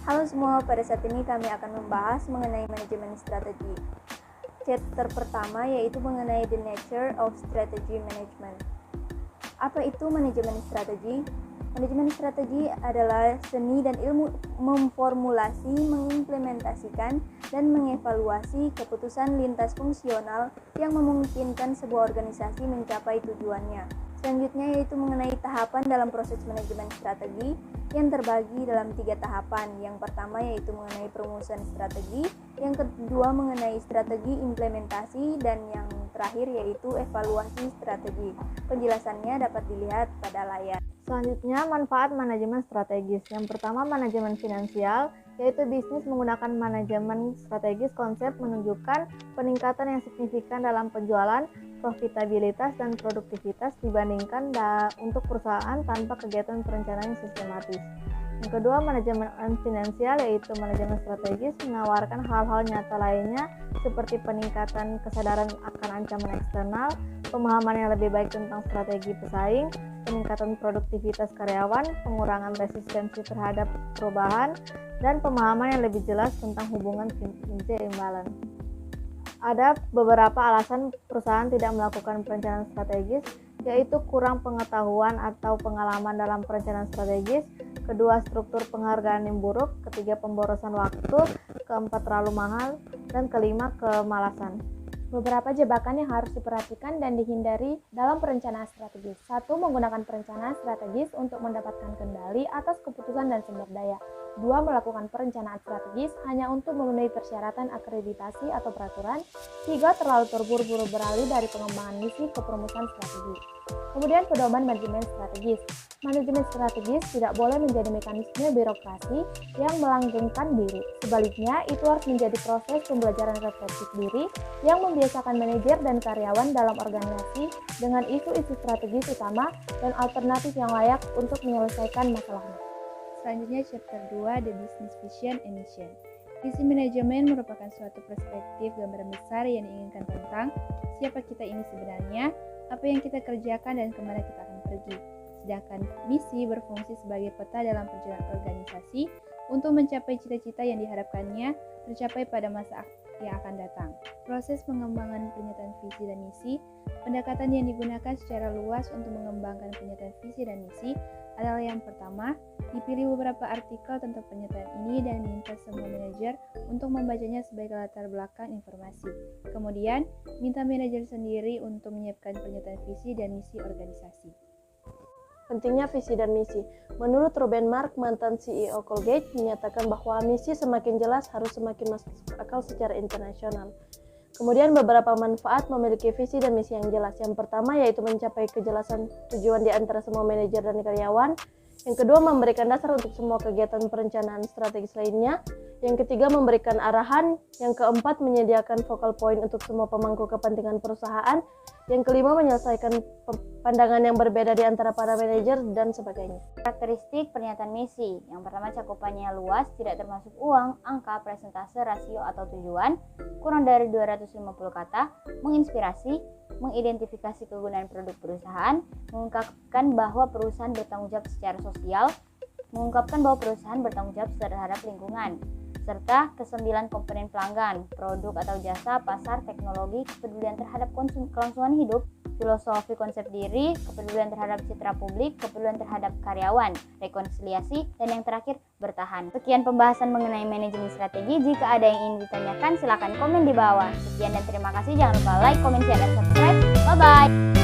Halo semua, pada saat ini kami akan membahas mengenai manajemen strategi. Chapter pertama yaitu mengenai the nature of strategy management. Apa itu manajemen strategi? Manajemen strategi adalah seni dan ilmu memformulasi, mengimplementasikan, dan mengevaluasi keputusan lintas fungsional yang memungkinkan sebuah organisasi mencapai tujuannya. Selanjutnya yaitu mengenai tahapan dalam proses manajemen strategi yang terbagi dalam 3 tahapan. Yang pertama yaitu mengenai perumusan strategi, yang kedua mengenai strategi implementasi, dan yang terakhir yaitu evaluasi strategi. Penjelasannya dapat dilihat pada layar. Selanjutnya, manfaat manajemen strategis. Yang pertama, manajemen finansial, yaitu bisnis menggunakan manajemen strategis. Konsep menunjukkan peningkatan yang signifikan dalam penjualan, profitabilitas, dan produktivitas dibandingkan untuk perusahaan tanpa kegiatan perencanaan yang sistematis. Yang kedua, manajemen finansial, yaitu manajemen strategis menawarkan hal-hal nyata lainnya seperti peningkatan kesadaran akan ancaman eksternal, pemahaman yang lebih baik tentang strategi pesaing, peningkatan produktivitas karyawan, pengurangan resistensi terhadap perubahan, dan pemahaman yang lebih jelas tentang hubungan kinerja imbalan. Ada beberapa alasan perusahaan tidak melakukan perencanaan strategis, yaitu kurang pengetahuan atau pengalaman dalam perencanaan strategis, kedua struktur penghargaan yang buruk, ketiga pemborosan waktu, keempat terlalu mahal, dan kelima kemalasan. Beberapa jebakan yang harus diperhatikan dan dihindari dalam perencanaan strategis. 1. Menggunakan perencanaan strategis untuk mendapatkan kendali atas keputusan dan sumber daya. 2. Melakukan perencanaan strategis hanya untuk memenuhi persyaratan akreditasi atau peraturan. 3. Terlalu terburu-buru beralih dari pengembangan misi ke perumusan strategi. Kemudian pedoman manajemen strategis. Manajemen strategis tidak boleh menjadi mekanisme birokrasi yang melanggengkan diri. Sebaliknya, itu harus menjadi proses pembelajaran refleksif diri yang membiasakan manajer dan karyawan dalam organisasi dengan isu-isu strategis utama dan alternatif yang layak untuk menyelesaikan masalahnya. Selanjutnya chapter 2, The Business Vision and Mission. Visi manajemen merupakan suatu perspektif gambaran besar yang diinginkan tentang siapa kita ini sebenarnya, apa yang kita kerjakan, dan kemana kita akan pergi. Sedangkan misi berfungsi sebagai peta dalam perjalanan organisasi untuk mencapai cita-cita yang diharapkannya tercapai pada masa yang akan datang. Proses pengembangan pernyataan visi dan misi, pendekatan yang digunakan secara luas untuk mengembangkan pernyataan visi dan misi adalah yang pertama, dipilih beberapa artikel tentang pernyataan ini dan minta semua manajer untuk membacanya sebagai latar belakang informasi. Kemudian, minta manajer sendiri untuk menyiapkan pernyataan visi dan misi organisasi. Pentingnya visi dan misi. Menurut Ruben Mark, mantan CEO Colgate, menyatakan bahwa misi semakin jelas harus semakin masuk akal secara internasional. Kemudian beberapa manfaat memiliki visi dan misi yang jelas. Yang pertama yaitu mencapai kejelasan tujuan di antara semua manajer dan karyawan. Yang kedua, memberikan dasar untuk semua kegiatan perencanaan strategis lainnya. Yang ketiga, memberikan arahan. Yang keempat, menyediakan focal point untuk semua pemangku kepentingan perusahaan. Yang kelima, menyelesaikan pandangan yang berbeda di antara para manajer dan sebagainya. Karakteristik pernyataan misi. Yang pertama, cakupannya luas, tidak termasuk uang, angka, presentase, rasio, atau tujuan, kurang dari 250 kata, menginspirasi, mengidentifikasi kegunaan produk perusahaan, mengungkapkan bahwa perusahaan bertanggung jawab secara sosial, mengungkapkan bahwa perusahaan bertanggung jawab terhadap lingkungan, serta ke-9 komponen pelanggan, produk atau jasa, pasar, teknologi, kepedulian terhadap kelangsungan hidup, filosofi konsep diri, kepedulian terhadap citra publik, kepedulian terhadap karyawan, rekonsiliasi, dan yang terakhir, bertahan. Sekian pembahasan mengenai manajemen strategi. Jika ada yang ingin ditanyakan, silakan komen di bawah. Sekian dan terima kasih. Jangan lupa like, comment, share, dan subscribe. Bye-bye!